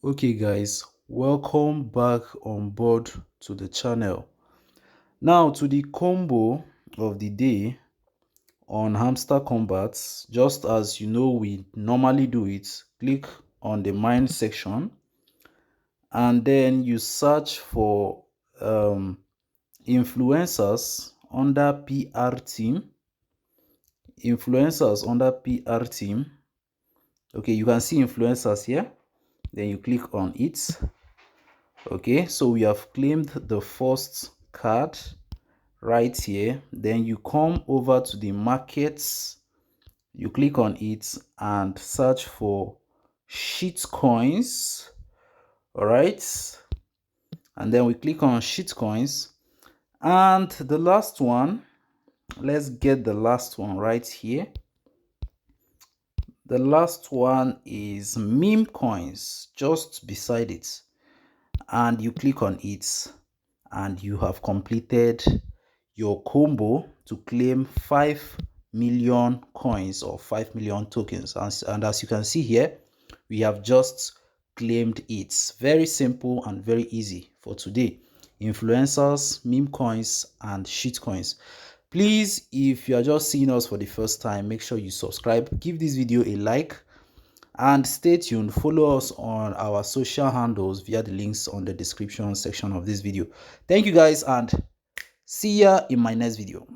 Okay guys, welcome back on board to the channel. Now to the combo of the day on Hamster Kombat. Just as you know we normally do it, click on the mine section and then you search for influencers under PR team. Influencers under PR team. Okay, you can see influencers here. Then you click on it. Okay, so we have claimed the first card right here. Then you come over to the markets, you click on it and search for shit coins. All right, and then we click on shit coins, and the last one, let's get the last one right here. The last one is meme coins, just beside it, and you click on it and you have completed your combo to claim 5 million coins or 5 million tokens. And as you can see here, we have just claimed it. Very simple and very easy for today. Influencers, meme coins, and shit coins. Please, if you are just seeing us for the first time, make sure you subscribe, give this video a like, and stay tuned. Follow us on our social handles via the links on the description section of this video. Thank you guys, and see ya in my next video.